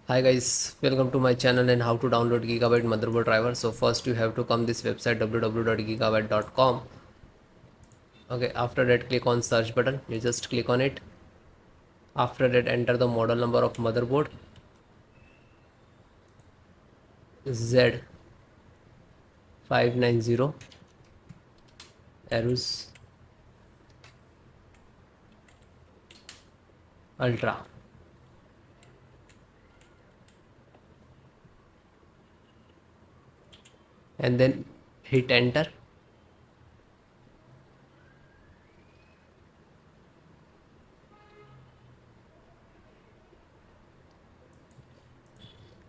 Hi guys, welcome to my channel and how to download Gigabyte motherboard driver. So first you have to come this website www.gigabyte.com. Okay, after that click on search button. You just click on it. After that enter the model number of motherboard Z590 AORUS Ultra, and then hit enter.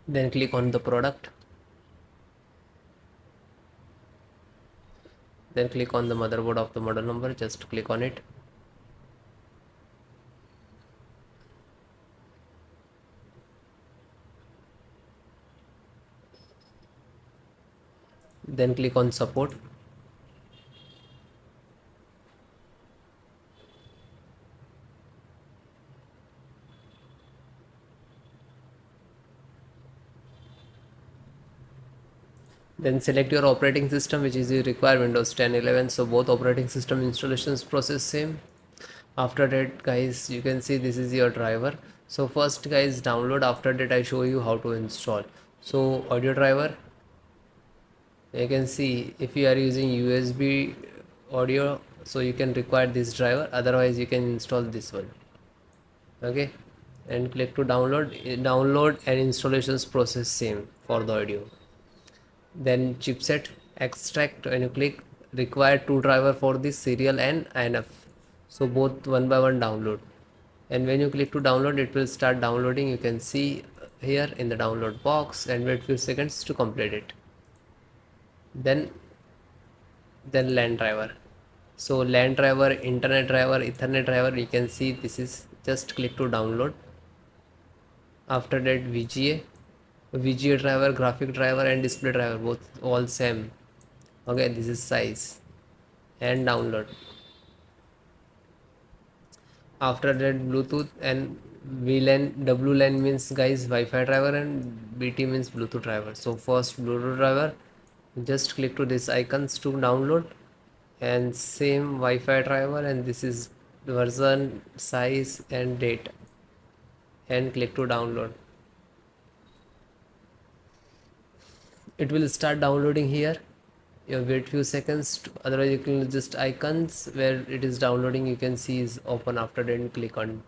Then click on the product. Then click on the motherboard of the model number. Just click on it. Then click on support. Then select your operating system, which is you require Windows 10 11. So both operating system installations process same. After that guys, you can see this is your driver. So first guys, download. After that I show you how to install. So audio driver, you can see if you are using USB audio, so you can require this driver, otherwise you can install this one. Okay, and click to download. Download and installations process same for the audio. Then chipset extract, when you click, require two driver for this serial and INF, so both one by one download. And when you click to download, it will start downloading. You can see here in the download box, and wait few seconds to complete it. Then LAN driver, so LAN driver, internet driver, ethernet driver, you can see this is, just click to download. After that VGA driver, graphic driver and display driver, both all same. Okay, this is size and download. After that Bluetooth and VLAN. WLAN means guys Wi-Fi driver, and BT means Bluetooth driver. So first Bluetooth driver, just click to this icons to download, and same Wi-Fi driver, and this is version, size and date, and click to download. It will start downloading here. You wait few seconds otherwise you can just icons where it is downloading, you can see is open. After that click on.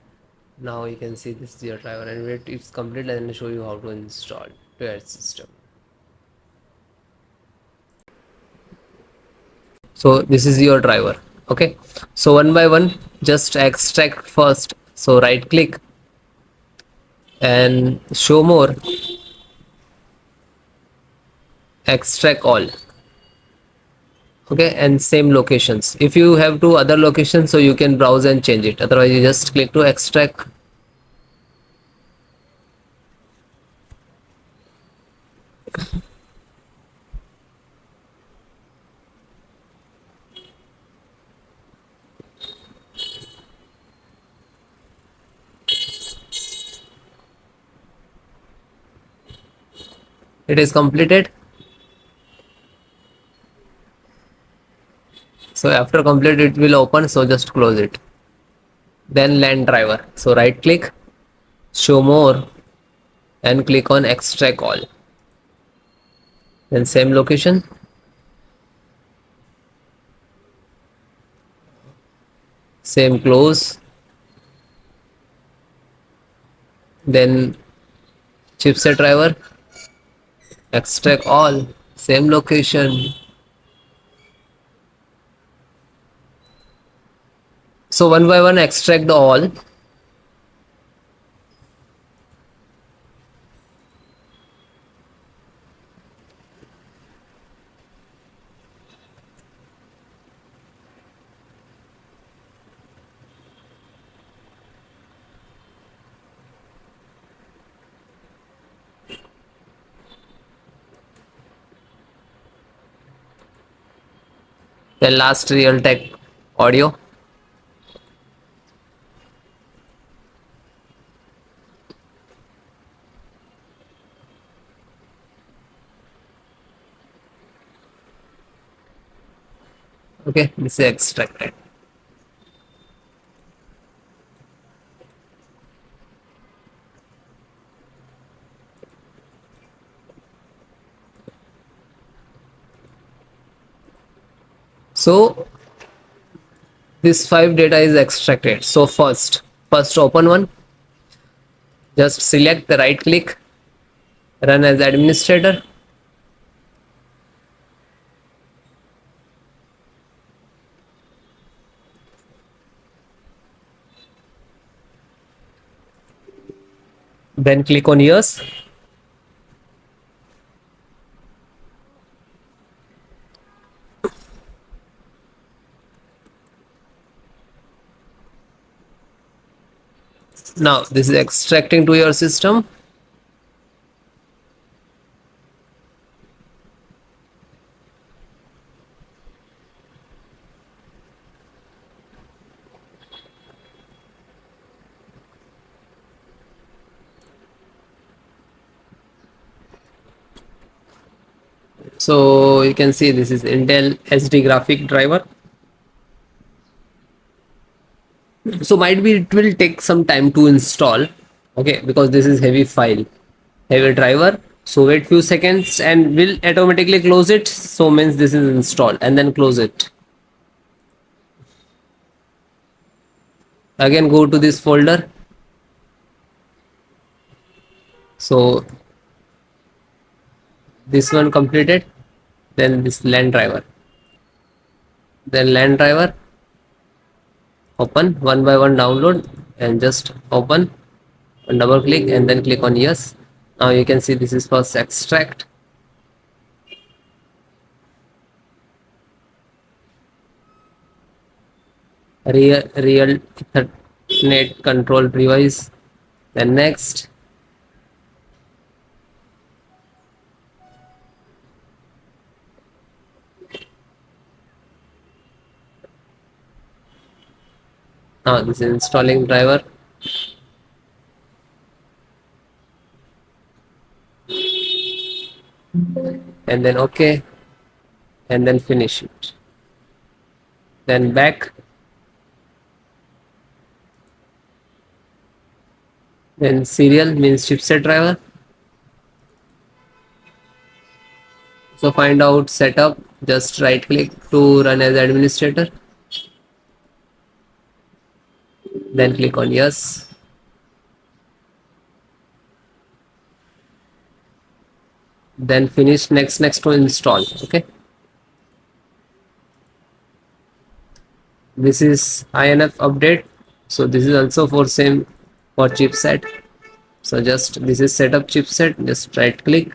Now you can see this is your driver, and wait it's complete and I'll show you how to install to your system. So this is your driver. Okay, so one by one, just extract first. So right click and show more, extract all. Okay, and same locations. If you have two other locations, so you can browse and change it, otherwise you just click to extract. It is completed. So after complete it will open, so just close it. Then LAN driver, so right click, show more, and click on extract all. Then same location, same close. Then chipset driver, extract all, same location. So one by one extract the all. Then last Realtek audio. Okay, this is extracted. So this 5 data is extracted. So first open one, just select the right click, run as administrator, then click on yes. Now this is extracting to your system. So you can see this is Intel SD graphic driver. So might be it will take some time to install. Okay, because this is heavy file, heavy driver. So wait few seconds and will automatically close it. So means this is installed and then close it. Again go to this folder. So this one completed. Then this LAN driver. Then LAN driver. Open one by one, download and just open and double click and then click on yes. Now you can see this is first extract. Real Ethernet control device. Then next. Now this is installing driver. And then okay, and then finish it. Then back, then serial means chipset driver. So find out setup, just right click to run as administrator, then click on yes. Then finish next to install. Okay, this is INF update. So this is also for same for chipset. So just this is setup chipset, just right click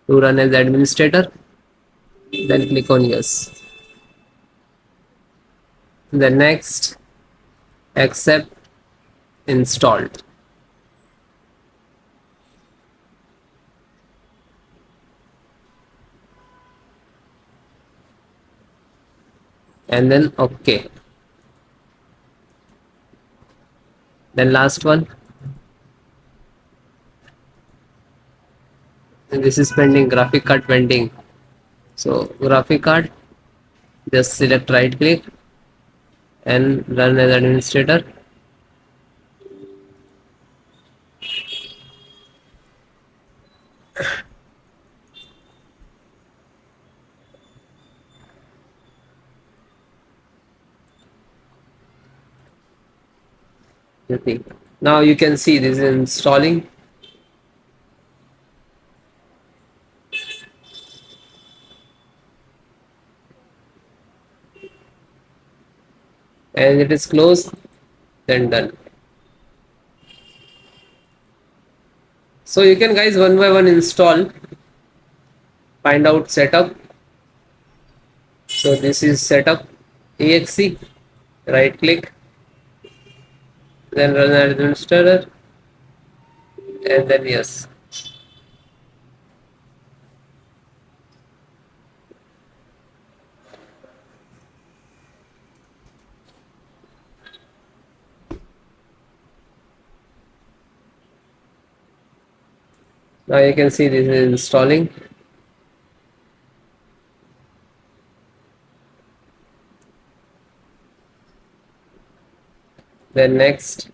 to run as administrator, then click on yes. Then next, accept, installed, and then okay. Then last one, and this is pending, graphic card pending. So graphic card, just select right click and run as administrator. Okay. Now you can see this is installing. And it is closed, then done. So you can guys one by one install, find out setup. So this is setup exe, right click, then run as administrator, and then yes. Now you can see this is installing. Then next,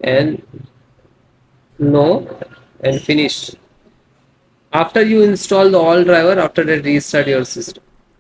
and no, and finish. After you install the all driver, after that restart your system.